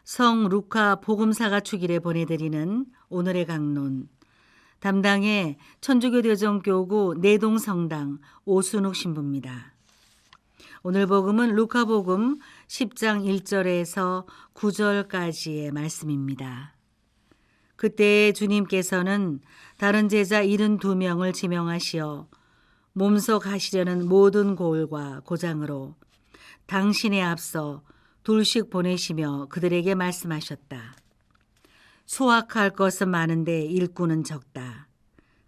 성 루카 복음사가 축일에 보내드리는 오늘의 강론, 담당의 천주교대전교구 내동성당 오순욱 신부입니다. 오늘 복음은 루카복음 10장 1절에서 9절까지의 말씀입니다. 그때 주님께서는 다른 제자 72명을 지명하시어 몸소 가시려는 모든 고을과 고장으로 당신에 앞서 둘씩 보내시며 그들에게 말씀하셨다. 수확할 것은 많은데 일꾼은 적다.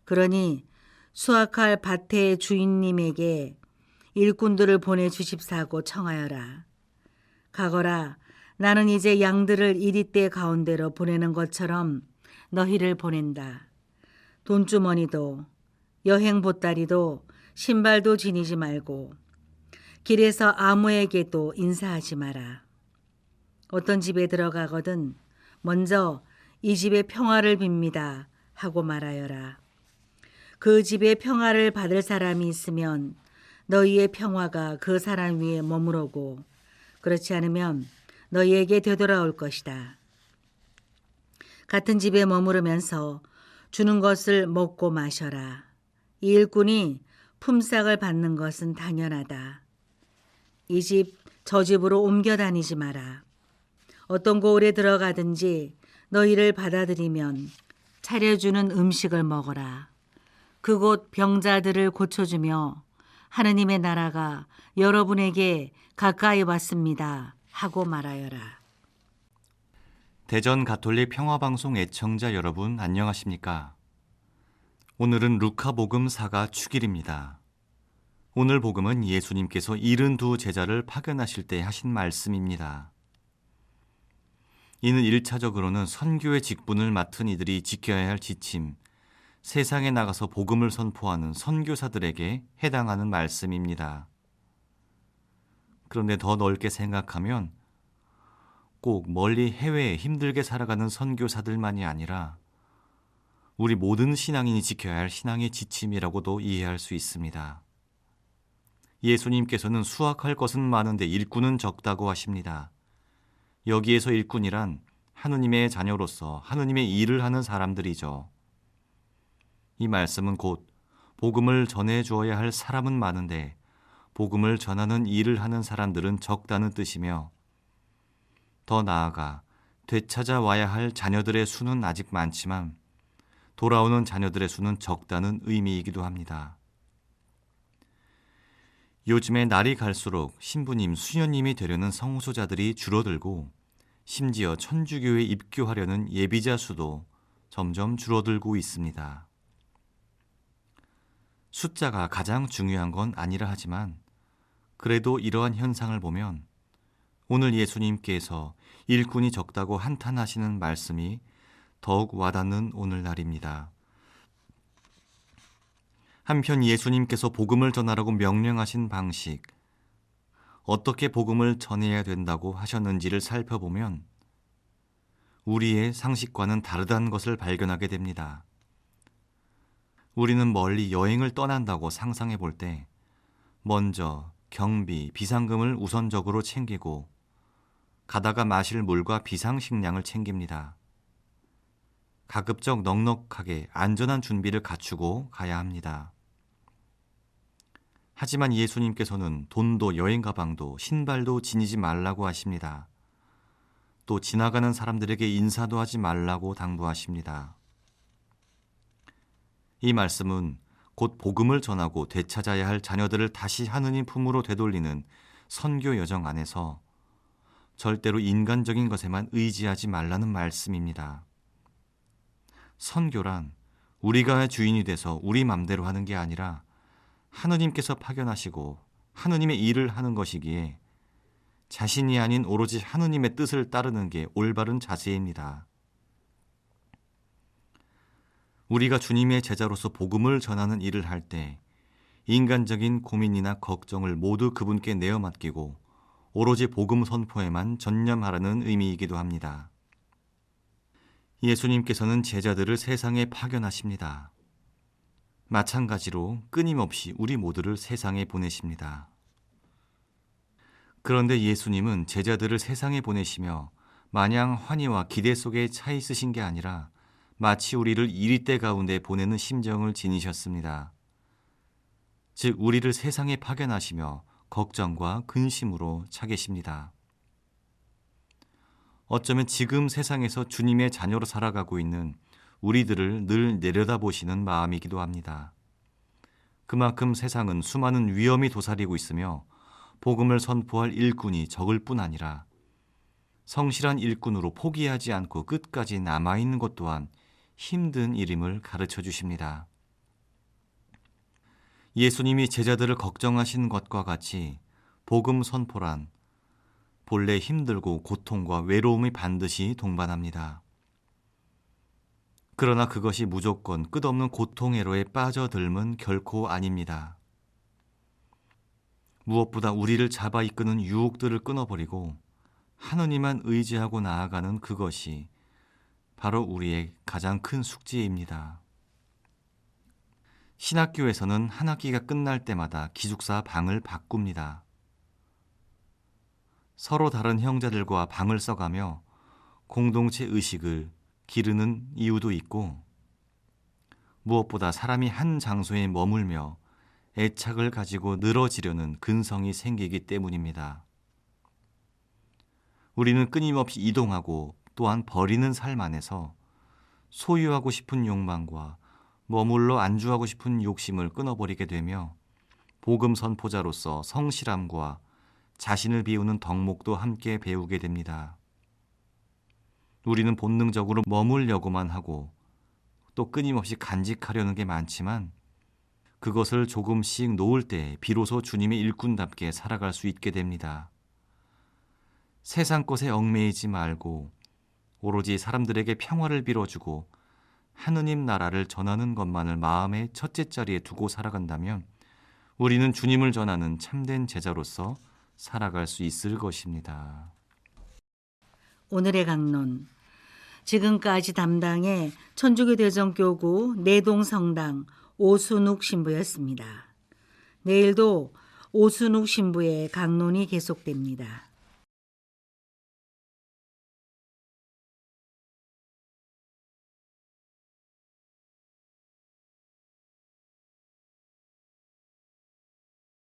그러니 수확할 밭의 주인님에게 일꾼들을 보내주십사고 청하여라. 가거라, 나는 이제 양들을 이리떼 가운데로 보내는 것처럼 너희를 보낸다. 돈주머니도 여행 보따리도 신발도 지니지 말고 길에서 아무에게도 인사하지 마라. 어떤 집에 들어가거든 먼저 이 집의 평화를 빕니다 하고 말하여라. 그 집에 평화를 받을 사람이 있으면 너희의 평화가 그 사람 위에 머무르고 그렇지 않으면 너희에게 되돌아올 것이다. 같은 집에 머무르면서 주는 것을 먹고 마셔라. 이 일꾼이 품삯을 받는 것은 당연하다. 이 집 저 집으로 옮겨 다니지 마라. 어떤 고을에 들어가든지 너희를 받아들이면 차려주는 음식을 먹어라. 그곳 병자들을 고쳐주며 하느님의 나라가 여러분에게 가까이 왔습니다 하고 말하여라. 대전 가톨릭 평화방송 애청자 여러분 안녕하십니까? 오늘은 루카복음 4가 축일입니다. 오늘 복음은 예수님께서 72 제자를 파견하실 때 하신 말씀입니다. 이는 1차적으로는 선교의 직분을 맡은 이들이 지켜야 할 지침, 세상에 나가서 복음을 선포하는 선교사들에게 해당하는 말씀입니다. 그런데 더 넓게 생각하면 꼭 멀리 해외에 힘들게 살아가는 선교사들만이 아니라 우리 모든 신앙인이 지켜야 할 신앙의 지침이라고도 이해할 수 있습니다. 예수님께서는 수확할 것은 많은데 일꾼은 적다고 하십니다. 여기에서 일꾼이란 하느님의 자녀로서 하느님의 일을 하는 사람들이죠. 이 말씀은 곧 복음을 전해 주어야 할 사람은 많은데 복음을 전하는 일을 하는 사람들은 적다는 뜻이며 더 나아가 되찾아와야 할 자녀들의 수는 아직 많지만 돌아오는 자녀들의 수는 적다는 의미이기도 합니다. 요즘에 날이 갈수록 신부님, 수녀님이 되려는 성소자들이 줄어들고 심지어 천주교에 입교하려는 예비자 수도 점점 줄어들고 있습니다. 숫자가 가장 중요한 건 아니라 하지만 그래도 이러한 현상을 보면 오늘 예수님께서 일꾼이 적다고 한탄하시는 말씀이 더욱 와닿는 오늘날입니다. 한편 예수님께서 복음을 전하라고 명령하신 방식, 어떻게 복음을 전해야 된다고 하셨는지를 살펴보면 우리의 상식과는 다르다는 것을 발견하게 됩니다. 우리는 멀리 여행을 떠난다고 상상해 볼 때 먼저 경비, 비상금을 우선적으로 챙기고 가다가 마실 물과 비상식량을 챙깁니다. 가급적 넉넉하게 안전한 준비를 갖추고 가야 합니다. 하지만 예수님께서는 돈도 여행 가방도 신발도 지니지 말라고 하십니다. 또 지나가는 사람들에게 인사도 하지 말라고 당부하십니다. 이 말씀은 곧 복음을 전하고 되찾아야 할 자녀들을 다시 하느님 품으로 되돌리는 선교 여정 안에서 절대로 인간적인 것에만 의지하지 말라는 말씀입니다. 선교란 우리가 주인이 돼서 우리 맘대로 하는 게 아니라 하느님께서 파견하시고 하느님의 일을 하는 것이기에 자신이 아닌 오로지 하느님의 뜻을 따르는 게 올바른 자세입니다. 우리가 주님의 제자로서 복음을 전하는 일을 할 때 인간적인 고민이나 걱정을 모두 그분께 내어 맡기고 오로지 복음 선포에만 전념하라는 의미이기도 합니다. 예수님께서는 제자들을 세상에 파견하십니다. 마찬가지로 끊임없이 우리 모두를 세상에 보내십니다. 그런데 예수님은 제자들을 세상에 보내시며 마냥 환희와 기대 속에 차 있으신 게 아니라 마치 우리를 이리때 가운데 보내는 심정을 지니셨습니다. 즉 우리를 세상에 파견하시며 걱정과 근심으로 차 계십니다. 어쩌면 지금 세상에서 주님의 자녀로 살아가고 있는 우리들을 늘 내려다보시는 마음이기도 합니다. 그만큼 세상은 수많은 위험이 도사리고 있으며 복음을 선포할 일꾼이 적을 뿐 아니라 성실한 일꾼으로 포기하지 않고 끝까지 남아있는 것 또한 힘든 일임을 가르쳐 주십니다. 예수님이 제자들을 걱정하신 것과 같이 복음 선포란 본래 힘들고 고통과 외로움이 반드시 동반합니다. 그러나 그것이 무조건 끝없는 고통애로에 빠져들면 결코 아닙니다. 무엇보다 우리를 잡아 이끄는 유혹들을 끊어버리고 하느님만 의지하고 나아가는 그것이 바로 우리의 가장 큰 숙제입니다. 신학교에서는 한 학기가 끝날 때마다 기숙사 방을 바꿉니다. 서로 다른 형제들과 방을 써가며 공동체 의식을 기르는 이유도 있고, 무엇보다 사람이 한 장소에 머물며 애착을 가지고 늘어지려는 근성이 생기기 때문입니다. 우리는 끊임없이 이동하고 또한 버리는 삶 안에서 소유하고 싶은 욕망과 머물러 안주하고 싶은 욕심을 끊어버리게 되며 복음 선포자로서 성실함과 자신을 비우는 덕목도 함께 배우게 됩니다. 우리는 본능적으로 머물려고만 하고 또 끊임없이 간직하려는 게 많지만 그것을 조금씩 놓을 때 비로소 주님의 일꾼답게 살아갈 수 있게 됩니다. 세상 것에 얽매이지 말고 오로지 사람들에게 평화를 빌어주고 하느님 나라를 전하는 것만을 마음의 첫째 자리에 두고 살아간다면 우리는 주님을 전하는 참된 제자로서 살아갈 수 있을 것입니다. 오늘의 강론, 지금까지 담당의 천주교 대전교구 내동성당 오순욱 신부였습니다. 내일도 오순욱 신부의 강론이 계속됩니다.